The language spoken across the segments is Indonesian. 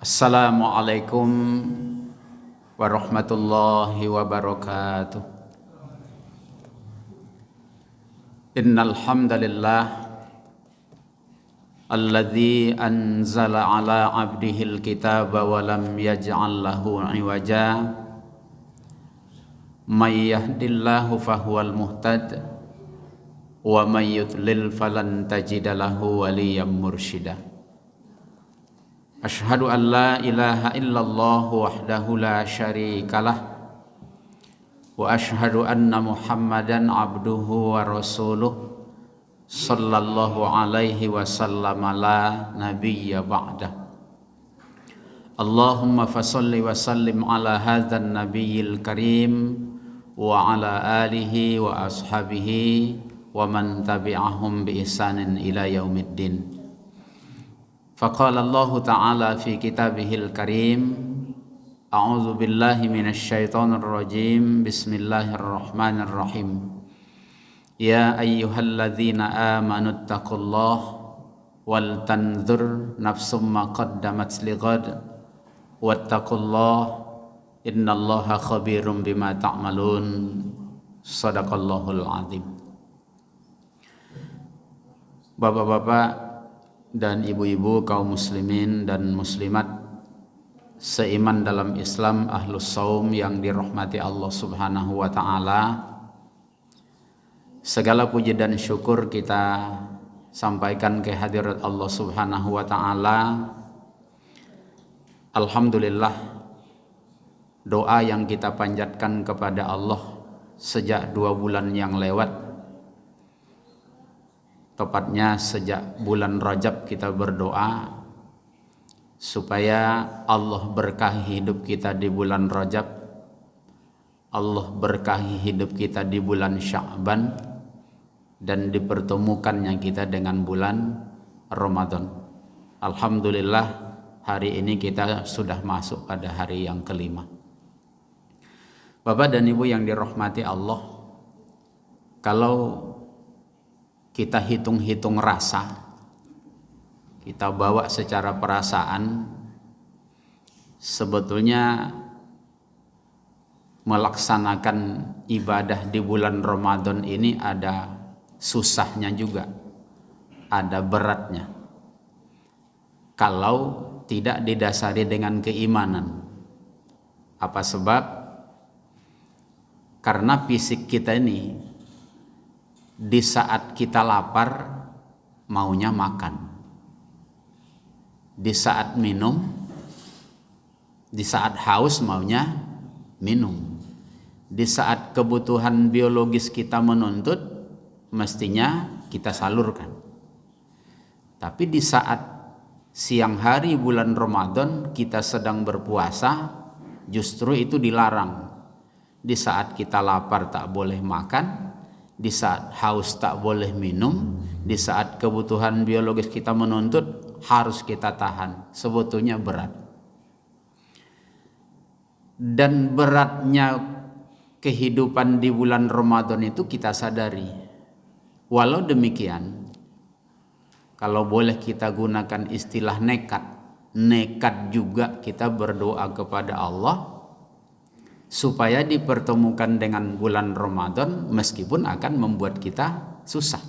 Assalamualaikum warahmatullahi wabarakatuh. Innal hamdalillah alladzi anzala ala 'abdihil kitaba wa lam yaj'al lahu 'iwaja may yahdillahu fahuwal muhtad wa may yudlil falan tajida lahu waliyyan mursyida. Asyhadu an la ilaha illallah wahdahu la syarikalah wa asyhadu anna Muhammadan abduhu wa rasuluh sallallahu alaihi wasallam la nabiyya ba'dah. Allahumma fasalli wa sallim ala hadzal nabiyyil karim wa ala alihi wa ashabihi wa man tabi'ahum bi ihsanin ila yaumiddin. Faqala Allah Ta'ala fi kitabihil karim, a'udzu billahi minasy syaithanir rajim, bismillahirrahmanirrahim. Ya ayyuhalladzina amanu taqullaha wal tanzur nafsum ma qaddamat lighad wattaqullaha innallaha khabirum bima ta'malun. Shadaqallahul azim. Bapak-bapak dan ibu-ibu kaum muslimin dan muslimat seiman dalam Islam, ahlus saum yang dirahmati Allah subhanahu wa ta'ala, segala puji dan syukur kita sampaikan ke hadirat Allah subhanahu wa ta'ala. Alhamdulillah, doa yang kita panjatkan kepada Allah sejak 2 bulan yang lewat, tepatnya sejak bulan Rajab, kita berdoa supaya Allah berkahi hidup kita di bulan Rajab, Allah berkahi hidup kita di bulan Sya'ban, dan dipertemukannya kita dengan bulan Ramadan. Alhamdulillah, hari ini kita sudah masuk pada hari yang kelima. Bapak dan Ibu yang dirahmati Allah, kalau kita hitung-hitung rasa, kita bawa secara perasaan, sebetulnya melaksanakan ibadah di bulan Ramadan ini ada susahnya juga, ada beratnya, kalau tidak didasari dengan keimanan. Apa sebab? Karena fisik kita ini di saat kita lapar maunya makan, di saat minum, di saat haus maunya minum, di saat kebutuhan biologis kita menuntut mestinya kita salurkan. Tapi di saat siang hari bulan Ramadan kita sedang berpuasa, justru itu dilarang. Di saat kita lapar tak boleh makan, di saat haus tak boleh minum, di saat kebutuhan biologis kita menuntut harus kita tahan. Sebetulnya berat. Dan beratnya kehidupan di bulan Ramadan itu kita sadari. Walau demikian, kalau boleh kita gunakan istilah nekat juga kita berdoa kepada Allah supaya dipertemukan dengan bulan Ramadan, meskipun akan membuat kita susah.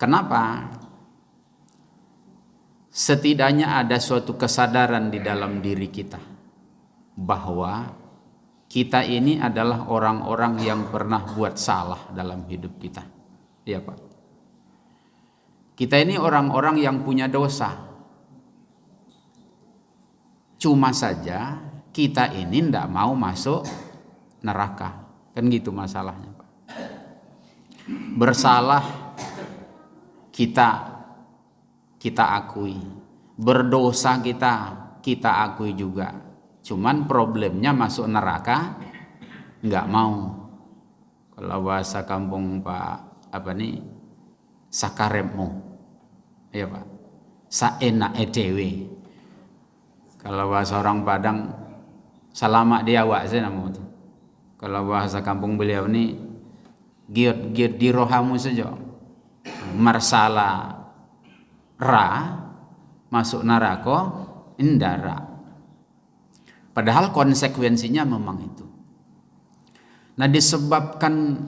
Kenapa? Setidaknya ada suatu kesadaran di dalam diri kita bahwa kita ini adalah orang-orang yang pernah buat salah dalam hidup kita. Iya Pak. Kita ini orang-orang yang punya dosa. Cuma saja kita ini tidak mau masuk neraka, kan gitu masalahnya Pak. Bersalah kita akui, berdosa kita akui juga. Cuman problemnya masuk neraka nggak mau. Kalau bahasa kampung Pak sakarepmu, ya Pak, saenak edewe. Kalau bahasa orang Padang, salamak dia awak saya namu tu. Kalau bahasa kampung beliau ni, giot di rohamu saja. Marsala ra masuk neraka Indara. Padahal konsekuensinya memang itu. Nah, disebabkan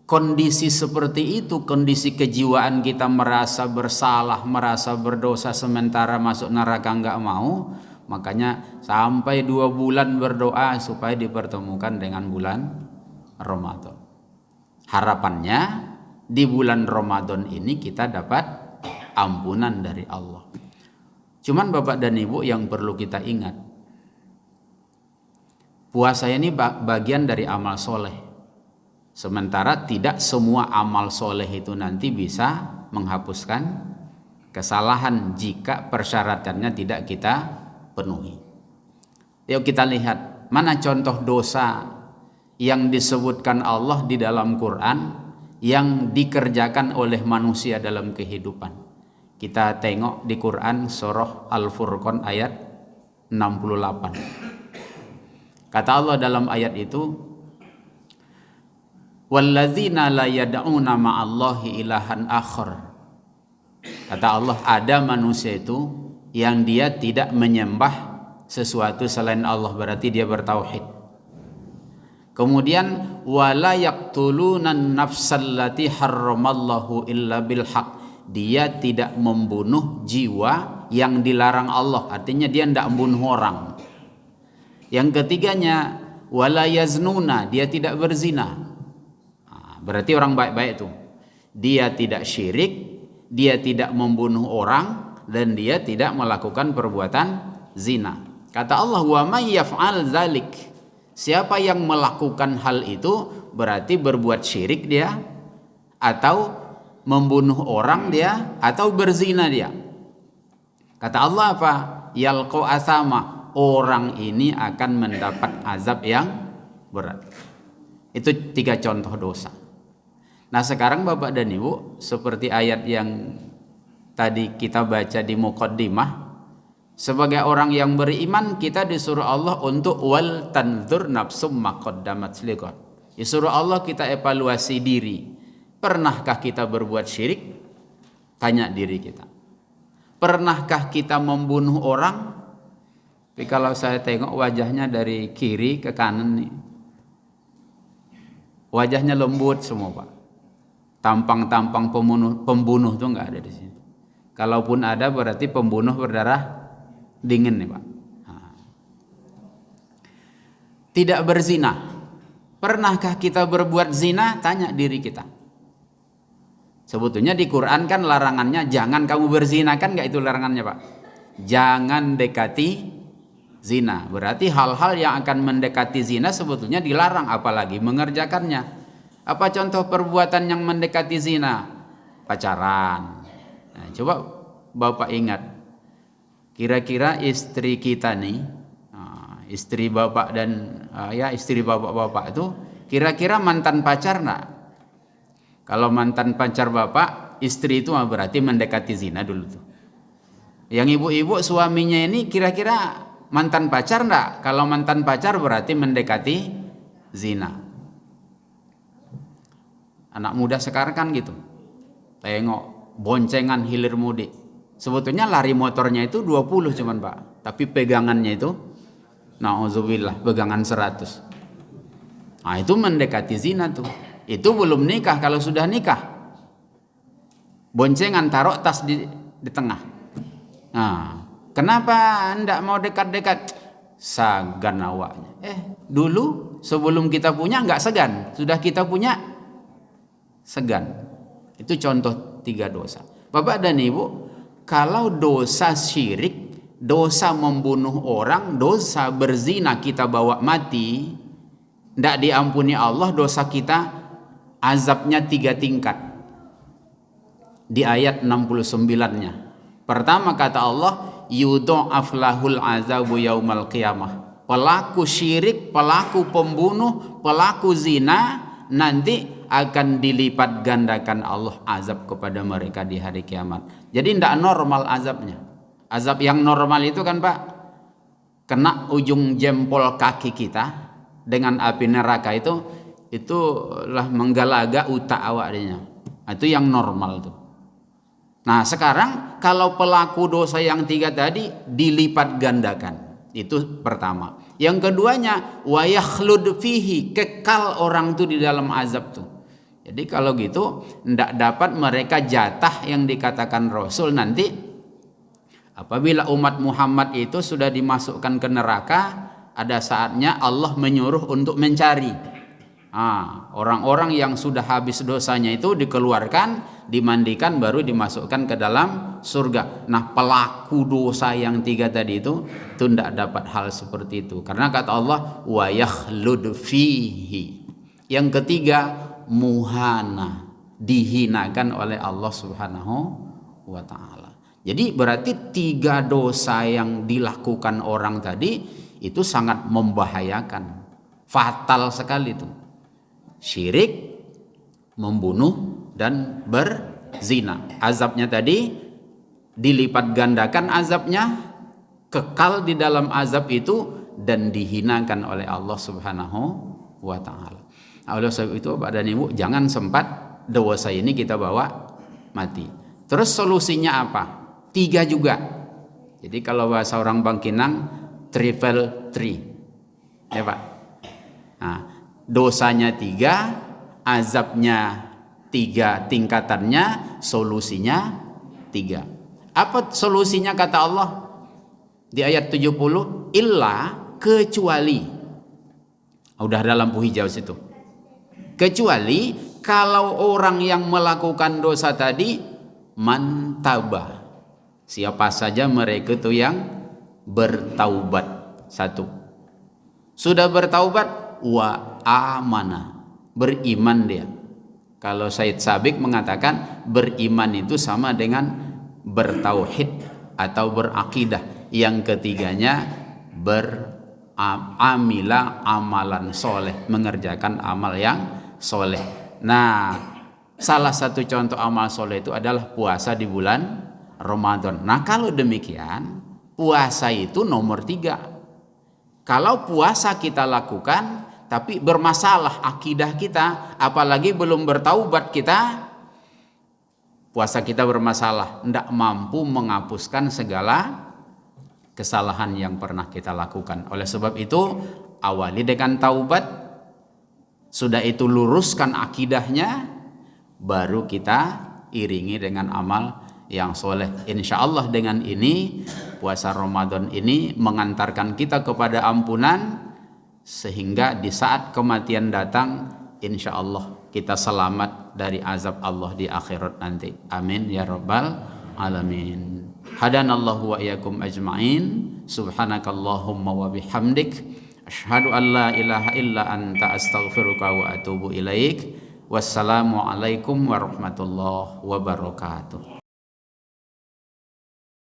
kondisi seperti itu, kondisi kejiwaan kita merasa bersalah, merasa berdosa sementara masuk neraka nggak mau, makanya sampai 2 bulan berdoa supaya dipertemukan dengan bulan Ramadan. Harapannya di bulan Ramadan ini kita dapat ampunan dari Allah. Cuman Bapak dan Ibu yang perlu kita ingat, puasa ini bagian dari amal soleh. Sementara tidak semua amal soleh itu nanti bisa menghapuskan kesalahan jika persyaratannya tidak kita penuhi. Yuk kita lihat mana contoh dosa yang disebutkan Allah di dalam Quran yang dikerjakan oleh manusia dalam kehidupan. Kita tengok di Quran surah Al-Furqan ayat 68. Kata Allah dalam ayat itu, walladzina la yad'una ma'allahi ilahan akhar. Kata Allah, ada manusia itu yang dia tidak menyembah sesuatu selain Allah, berarti dia bertauhid. Kemudian wala yaqtuluna nafsallati harramallahu illa bil haq. Dia tidak membunuh jiwa yang dilarang Allah, artinya dia tidak membunuh orang. Yang ketiganya wala yaznuna, dia tidak berzina. Berarti orang baik-baik itu. Dia tidak syirik, dia tidak membunuh orang, dan dia tidak melakukan perbuatan zina. Kata Allah, wa may yaf'al dzalik. Siapa yang melakukan hal itu berarti berbuat syirik dia, atau membunuh orang dia, atau berzina dia. Kata Allah apa? Yalqa asama. Orang ini akan mendapat azab yang berat. Itu 3 contoh dosa. Nah sekarang Bapak dan Ibu, seperti ayat yang tadi kita baca di muqaddimah, sebagai orang yang beriman kita disuruh Allah untuk wal tanzur nafsum ma qaddamat liqad. Disuruh Allah kita evaluasi diri. Pernahkah kita berbuat syirik? Tanya diri kita. Pernahkah kita membunuh orang? Tapi kalau saya tengok wajahnya dari kiri ke kanan nih, wajahnya lembut semua Pak. Tampang-tampang pembunuh tuh nggak ada di sini. Kalaupun ada berarti pembunuh berdarah dingin nih Pak. Tidak berzina. Pernahkah kita berbuat zina? Tanya diri kita. Sebetulnya di Quran kan larangannya jangan kamu berzina, kan nggak itu larangannya Pak? Jangan dekati zina. Berarti hal-hal yang akan mendekati zina sebetulnya dilarang, apalagi mengerjakannya. Apa contoh perbuatan yang mendekati zina? Pacaran. Nah, coba Bapak ingat, kira-kira istri kita nih, istri Bapak dan istri Bapak itu kira-kira mantan pacar enggak? Kalau mantan pacar Bapak, istri itu berarti mendekati zina dulu tuh. Yang ibu-ibu suaminya ini kira-kira mantan pacar enggak? Kalau mantan pacar berarti mendekati zina. Anak muda sekarang kan gitu. Tengok boncengan hilir mudik. Sebetulnya lari motornya itu 20 cuman Pak, tapi pegangannya itu na'udzubillah pegangan 100. Nah, itu mendekati zina tuh. Itu belum nikah. Kalau sudah nikah, boncengan taruh tas di tengah. Nah, kenapa enggak mau dekat-dekat? Sagan awaknya. Dulu sebelum kita punya enggak segan, sudah kita punya segan. Itu contoh 3 dosa. Bapak dan Ibu, kalau dosa syirik, dosa membunuh orang, dosa berzina kita bawa mati, enggak diampuni Allah dosa kita. Azabnya 3 tingkat di ayat 69-nya. Pertama kata Allah, yudha'af lahul azabu yaumal qiyamah. Pelaku syirik, pelaku pembunuh, pelaku zina nanti akan dilipat gandakan Allah azab kepada mereka di hari kiamat. Jadi tidak normal azabnya. Azab yang normal itu kan Pak, kena ujung jempol kaki kita dengan api neraka itulah menggalaga utak awaknya. Itu yang normal tuh. Nah sekarang kalau pelaku dosa yang 3 tadi dilipat gandakan, itu pertama. Yang keduanya wa yakhlud fihi, kekal orang itu di dalam azab tuh. Jadi kalau gitu tidak dapat mereka jatah yang dikatakan Rasul nanti apabila umat Muhammad itu sudah dimasukkan ke neraka, ada saatnya Allah menyuruh untuk mencari orang-orang yang sudah habis dosanya itu dikeluarkan, dimandikan, baru dimasukkan ke dalam surga. Nah pelaku dosa yang 3 tadi itu tidak dapat hal seperti itu, karena kata Allah wa yakhlud fihi. Yang ketiga muhana, dihinakan oleh Allah Subhanahu wa ta'ala. Jadi berarti 3 dosa yang dilakukan orang tadi itu sangat membahayakan, fatal sekali itu. Syirik, membunuh, dan berzina. Azabnya tadi dilipat gandakan azabnya, kekal di dalam azab itu, dan dihinakan oleh Allah Subhanahu wa ta'ala. Oleh sebab itu Pak dan Ibu, jangan sempat dosa ini kita bawa mati. Terus solusinya apa? 3 juga. Jadi kalau bahasa orang Bangkinang, triple 3 ya Pak. Nah, dosanya 3, azabnya 3 tingkatannya, solusinya 3. Apa solusinya kata Allah di ayat 70? Illa, kecuali. Udah ada lampu hijau situ. Kecuali kalau orang yang melakukan dosa tadi mantabah, siapa saja mereka itu yang bertaubat. 1, sudah bertaubat, wa amana, beriman dia. Kalau Said Sabiq mengatakan beriman itu sama dengan bertauhid atau berakidah. Yang ketiganya beramila amalan soleh, mengerjakan amal yang soleh. Nah salah satu contoh amal soleh itu adalah puasa di bulan Ramadan. Nah kalau demikian puasa itu nomor 3. Kalau puasa kita lakukan tapi bermasalah akidah kita, apalagi belum bertaubat kita, puasa kita bermasalah, tidak mampu menghapuskan segala kesalahan yang pernah kita lakukan. Oleh sebab itu awali dengan taubat, sudah itu luruskan akidahnya, baru kita iringi dengan amal yang soleh. Insya Allah dengan ini puasa Ramadan ini mengantarkan kita kepada ampunan, sehingga di saat kematian datang insya Allah kita selamat dari azab Allah di akhirat nanti. Amin ya rabbal alamin. Hadanallahu wa iyyakum ajma'in. Subhanakallahumma wa bihamdik, asyhadu an la ilaha illa anta, astaghfiruka wa atubu ilaik. Wassalamu alaikum warahmatullahi wabarakatuh.